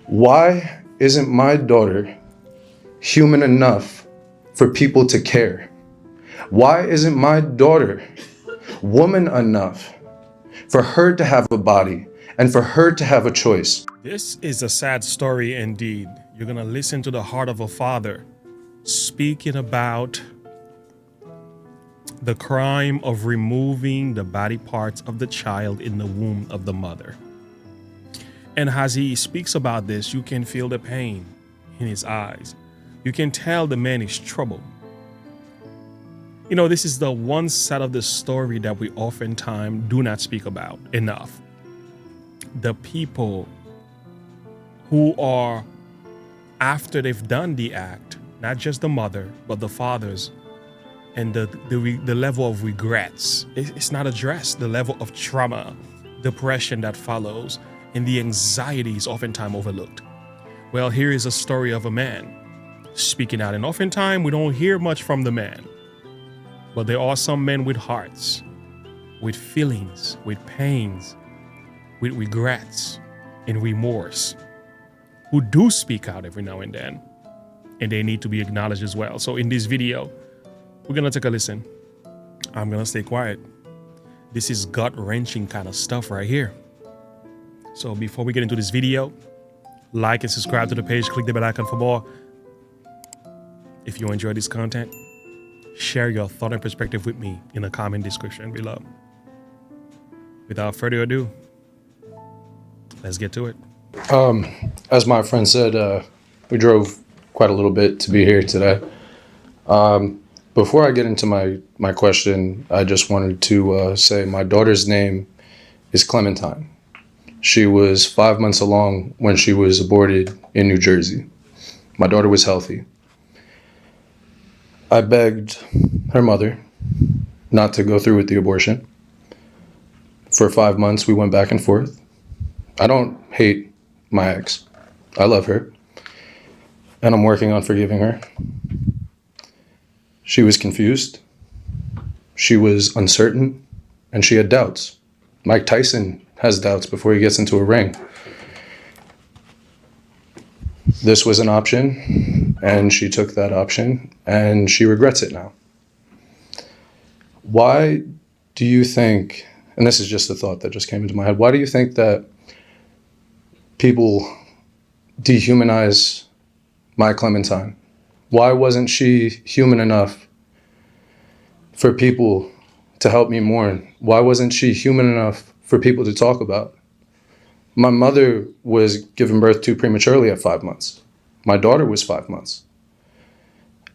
Why isn't my daughter human enough for people to care? Why isn't my daughter woman enough for her to have a body and for her to have a choice? This is a sad story indeed. You're going to listen to the heart of a father speaking about the crime of removing the body parts of the child in the womb of the mother. And as he speaks about this, you can feel the pain in his eyes. You can tell the man is troubled. You know, this is the one side of the story that we oftentimes do not speak about enough. The people who are, after they've done the act, not just the mother, but the fathers, and the level of regrets. It's not addressed. The level of trauma, depression that follows, and the anxiety is oftentimes overlooked. Well, here is a story of a man speaking out, and oftentimes we don't hear much from the man. But there are some men with hearts, with feelings, with pains, with regrets and remorse, who do speak out every now and then, and they need to be acknowledged as well. So in this video, we're gonna take a listen. I'm gonna stay quiet. This is gut-wrenching kind of stuff right here. So before we get into this video, like and subscribe to the page, click the bell icon for more. If you enjoy this content, share your thought and perspective with me in the comment description below. Without further ado, let's get to it. As my friend said, we drove quite a little bit to be here today. Before I get into my question, I just wanted to say my daughter's name is Clementine. She was 5 months along when she was aborted in New Jersey. My daughter was healthy. I begged her mother not to go through with the abortion. For 5 months, we went back and forth. I don't hate my ex. I love her. And I'm working on forgiving her. She was confused. She was uncertain. And she had doubts. Mike Tyson has doubts before he gets into a ring. This was an option, and she took that option, and she regrets it now. Why do you think, and this is just a thought that just came into my head, why do you think that people dehumanize my Clementine? Why wasn't she human enough for people to help me mourn? Why wasn't she human enough for people to talk about? My mother was given birth to prematurely at 5 months. My daughter was 5 months.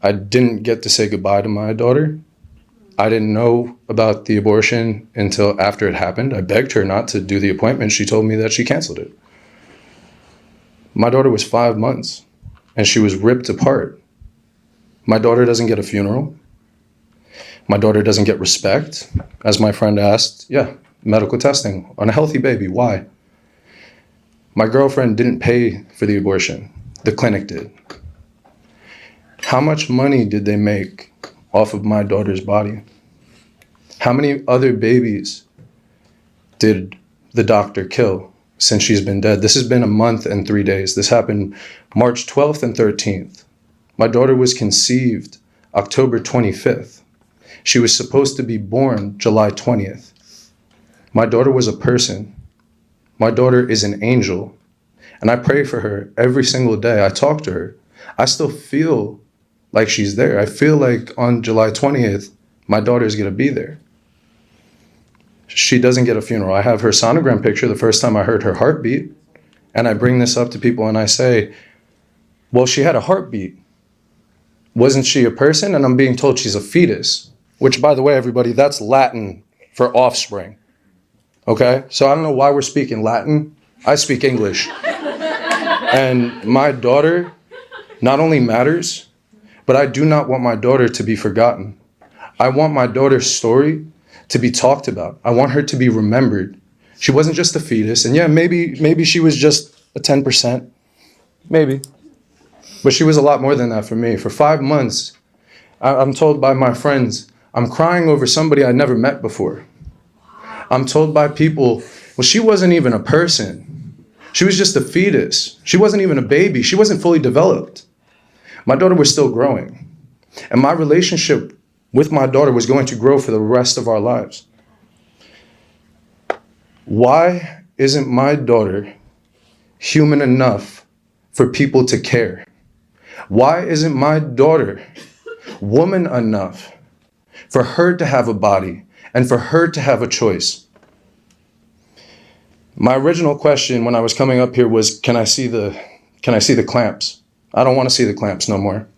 I didn't get to say goodbye to my daughter. I didn't know about the abortion until after it happened. I begged her not to do the appointment. She told me that she canceled it. My daughter was 5 months, and she was ripped apart. My daughter doesn't get a funeral. My daughter doesn't get respect. As my friend asked, medical testing on a healthy baby. Why? My girlfriend didn't pay for the abortion. The clinic did. How much money did they make off of my daughter's body? How many other babies did the doctor kill since she's been dead? This has been a month and 3 days. This happened March 12th and 13th. My daughter was conceived October 25th. She was supposed to be born July 20th. My daughter was a person. My daughter is an angel. And I pray for her every single day. I talk to her. I still feel like she's there. I feel like on July 20th, my daughter is going to be there. She doesn't get a funeral. I have her sonogram picture the first time I heard her heartbeat. And I bring this up to people and I say, well, she had a heartbeat. Wasn't she a person? And I'm being told she's a fetus. Which, by the way, everybody, that's Latin for offspring. Okay? So I don't know why we're speaking Latin. I speak English. And my daughter not only matters, but I do not want my daughter to be forgotten. I want my daughter's story to be talked about. I want her to be remembered. She wasn't just a fetus. And yeah, maybe she was just a 10%. Maybe. But she was a lot more than that for me. For 5 months, I'm told by my friends, I'm crying over somebody I never met before. I'm told by people, well, she wasn't even a person. She was just a fetus. She wasn't even a baby. She wasn't fully developed. My daughter was still growing. And my relationship with my daughter was going to grow for the rest of our lives. Why isn't my daughter human enough for people to care? Why isn't my daughter woman enough for her to have a body and for her to have a choice? My original question when I was coming up here was, can I see the clamps? I don't want to see the clamps no more.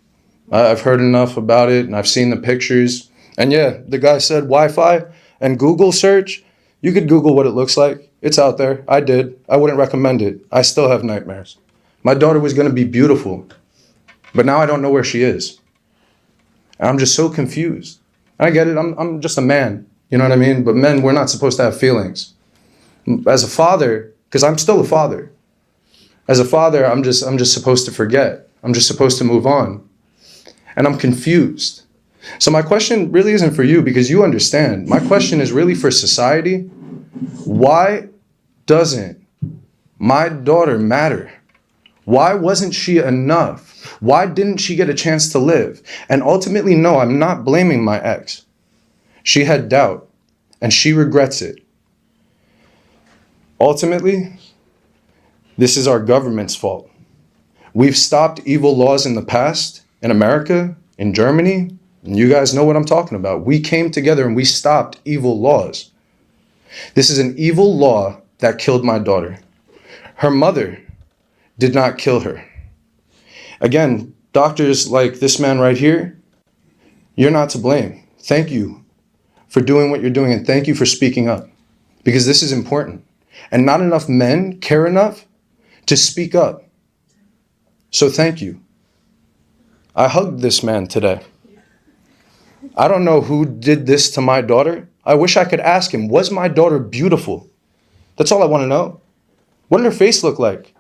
I've heard enough about it, and I've seen the pictures. And yeah, the guy said Wi-Fi and Google search. You could Google what it looks like. It's out there. I did. I wouldn't recommend it. I still have nightmares. My daughter was going to be beautiful, but now I don't know where she is. And I'm just so confused. I get it. I'm just a man. You know what I mean? But men, we're not supposed to have feelings. As a father, because I'm still a father. As a father, I'm just supposed to forget. I'm just supposed to move on. And I'm confused. So my question really isn't for you because you understand. My question is really for society. Why doesn't my daughter matter? Why wasn't she enough? Why didn't she get a chance to live? And ultimately, no, I'm not blaming my ex. She had doubt and she regrets it. Ultimately, this is our government's fault. We've stopped evil laws in the past in America, in Germany, and you guys know what I'm talking about. We came together and we stopped evil laws. This is an evil law that killed my daughter. Her mother did not kill her. Again, doctors like this man right here, you're not to blame. Thank you for doing what you're doing, and thank you for speaking up, because this is important. And not enough men care enough to speak up. So thank you. I hugged this man today. I don't know who did this to my daughter. I wish I could ask him, was my daughter beautiful? That's all I want to know. What did her face look like?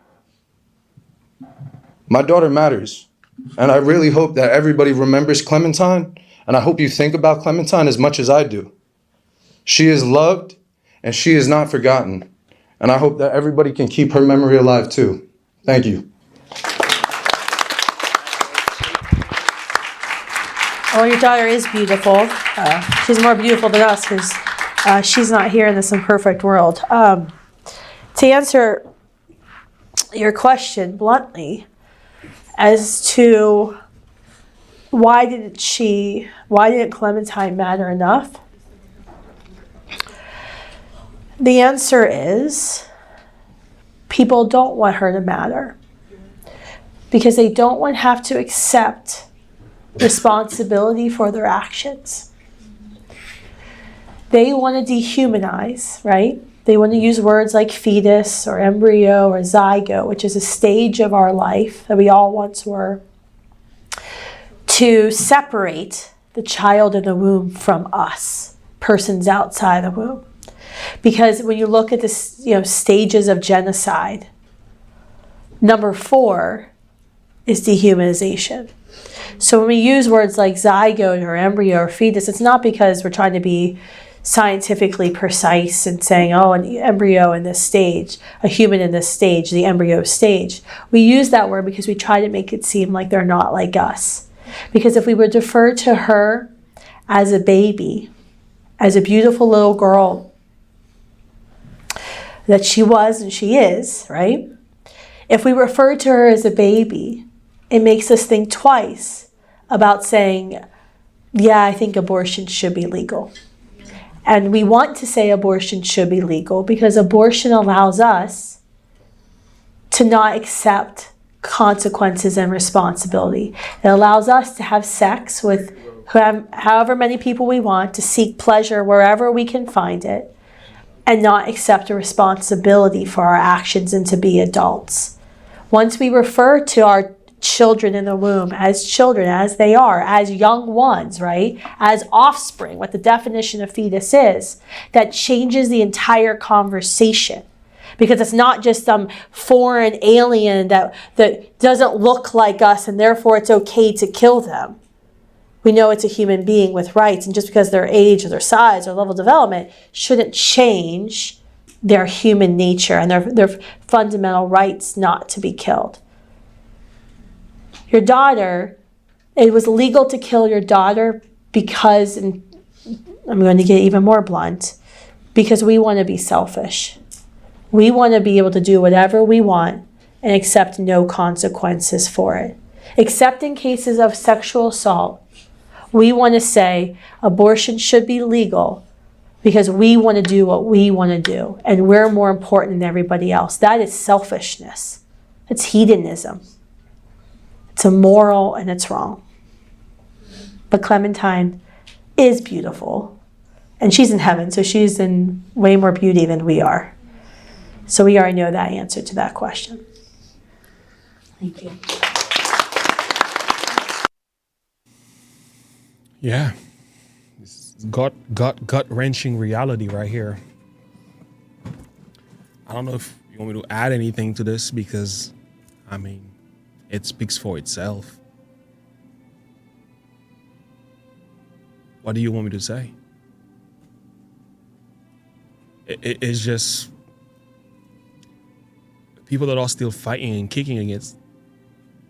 My daughter matters. And I really hope that everybody remembers Clementine. And I hope you think about Clementine as much as I do. She is loved and she is not forgotten. And I hope that everybody can keep her memory alive too. Thank you. Well, your daughter is beautiful. She's more beautiful than us because she's not here in this imperfect world. To answer your question bluntly as to why didn't Clementine matter enough? The answer is people don't want her to matter because they don't want to have to accept responsibility for their actions. They want to dehumanize, right? They want to use words like fetus or embryo or zygote, which is a stage of our life that we all once were, to separate the child in the womb from us, persons outside the womb. Because when you look at the stages of genocide, number 4 is dehumanization. So when we use words like zygote or embryo or fetus, it's not because we're trying to be scientifically precise and saying, oh, an embryo in this stage, a human in this stage, the embryo stage. We use that word because we try to make it seem like they're not like us. Because if we would defer to her as a baby, as a beautiful little girl that she was and she is, right? If we refer to her as a baby, it makes us think twice about saying, yeah, I think abortion should be legal. And we want to say abortion should be legal because abortion allows us to not accept consequences and responsibility. It allows us to have sex with however many people we want, to seek pleasure wherever we can find it, and not accept a responsibility for our actions and to be adults. Once we refer to our children in the womb as children, as they are, as young ones, right? As offspring, what the definition of fetus is, that changes the entire conversation. Because it's not just some foreign alien that doesn't look like us and therefore it's okay to kill them. We know it's a human being with rights, and just because their age or their size or level of development shouldn't change their human nature and their fundamental rights not to be killed. Your daughter, it was legal to kill your daughter because, and I'm going to get even more blunt, because we want to be selfish. We want to be able to do whatever we want and accept no consequences for it. Except in cases of sexual assault, we want to say abortion should be legal because we want to do what we want to do and we're more important than everybody else. That is selfishness. It's hedonism. It's immoral and it's wrong. But Clementine is beautiful and she's in heaven, so she's in way more beauty than we are. So we already know that answer to that question. Thank you. Yeah. This is gut-wrenching reality right here. I don't know if you want me to add anything to this because, I mean, it speaks for itself. What do you want me to say? It's just people that are still fighting and kicking against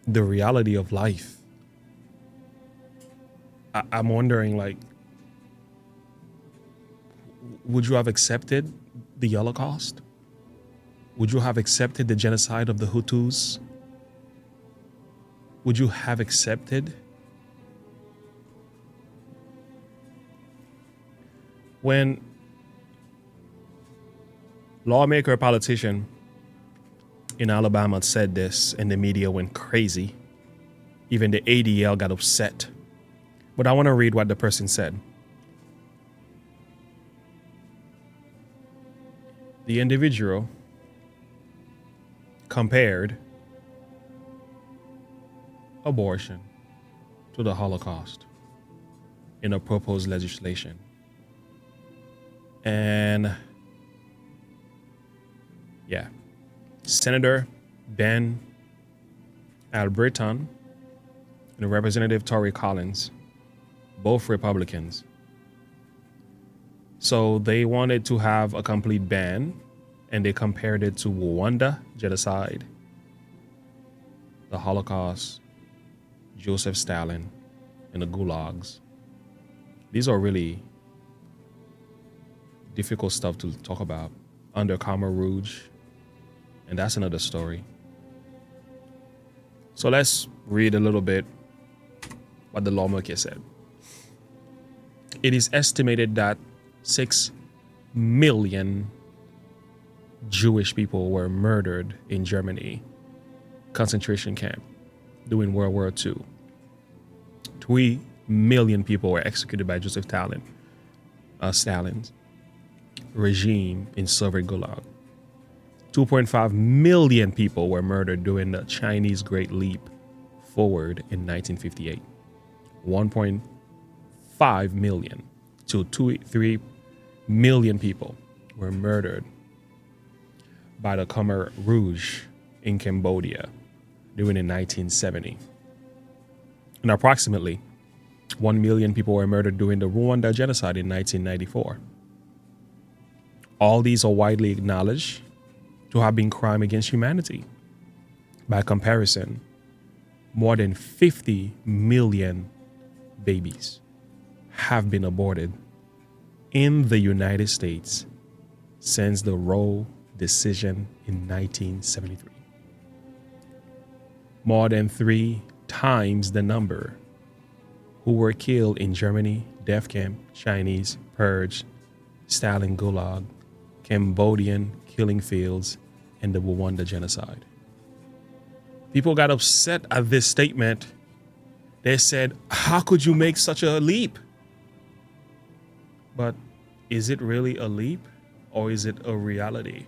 the reality of life. I'm wondering, like, would you have accepted the Holocaust? Would you have accepted the genocide of the Hutus? Would you have accepted? When lawmaker, politician in Alabama said this and the media went crazy, even the ADL got upset. But I want to read what the person said. The individual compared abortion to the Holocaust in a proposed legislation. And yeah, Senator Ben Albritton and Representative Tory Collins, both Republicans. So they wanted to have a complete ban, and they compared it to Rwanda genocide, the Holocaust, Joseph Stalin, and the gulags. These are really difficult stuff to talk about under Khmer Rouge, and that's another story. So let's read a little bit what the lawmaker said. It is estimated that 6 million Jewish people were murdered in Germany concentration camp during World War II. 3 million people were executed by Joseph Stalin's regime in Soviet Gulag. 2.5 million people were murdered during the Chinese Great Leap Forward in 1958. 1.5 million to 3 million people were murdered by the Khmer Rouge in Cambodia during the 1970. And approximately 1 million people were murdered during the Rwanda genocide in 1994. All these are widely acknowledged to have been crime against humanity. By comparison, more than 50 million babies have been aborted in the United States since the Roe decision in 1973. More than 3 times the number who were killed in Germany, death camp, Chinese purge, Stalin Gulag, Cambodian killing fields, and the Rwanda genocide. People got upset at this statement. They said, how could you make such a leap? But is it really a leap or is it a reality?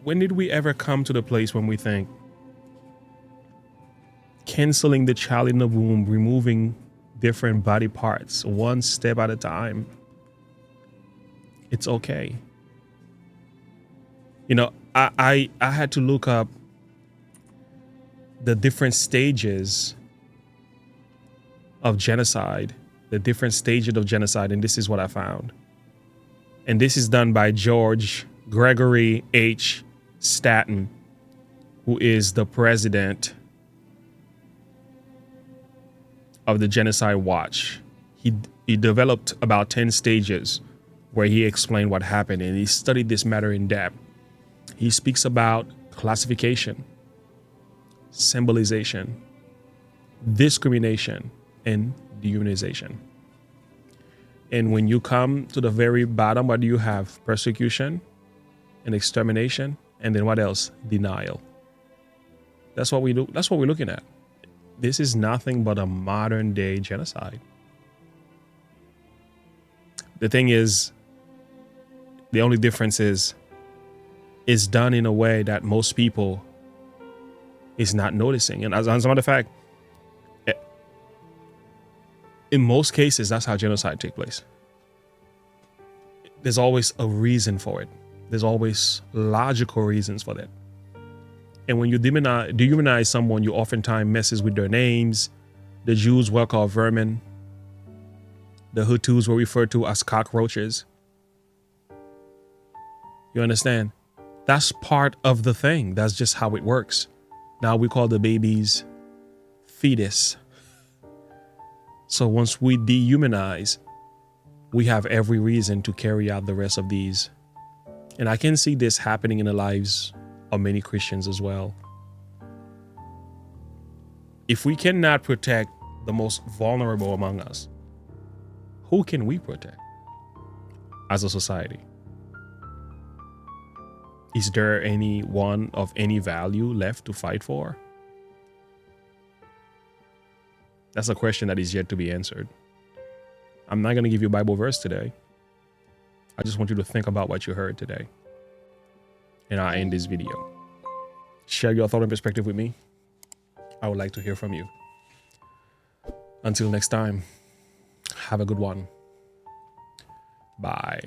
When did we ever come to the place when we think canceling the child in the womb, removing different body parts, one step at a time, it's okay? You know, I had to look up the different stages of genocide, and this is what I found. And this is done by George Gregory H. Stanton, who is the president of the Genocide Watch. He developed about 10 stages where he explained what happened, and he studied this matter in depth. He speaks about classification, symbolization, discrimination, and dehumanization. And when you come to the very bottom, what do you have? Persecution and extermination. And then what else? Denial. That's what we do. That's what we're looking at. This is nothing but a modern day genocide. The thing is, the only difference is it's done in a way that most people is not noticing. And as a matter of fact, in most cases, that's how genocide takes place. There's always a reason for it. There's always logical reasons for that. And when you dehumanize someone, you oftentimes messes with their names. The Jews were called vermin. The Hutus were referred to as cockroaches. You understand? That's part of the thing. That's just how it works. Now we call the babies fetus. So once we dehumanize, we have every reason to carry out the rest of these. And I can see this happening in the lives of many Christians as well. If we cannot protect the most vulnerable among us, who can we protect as a society? Is there anyone of any value left to fight for? That's a question that is yet to be answered. I'm not going to give you a Bible verse today. I just want you to think about what you heard today. And I'll end this video. Share your thought and perspective with me. I would like to hear from you. Until next time, have a good one. Bye.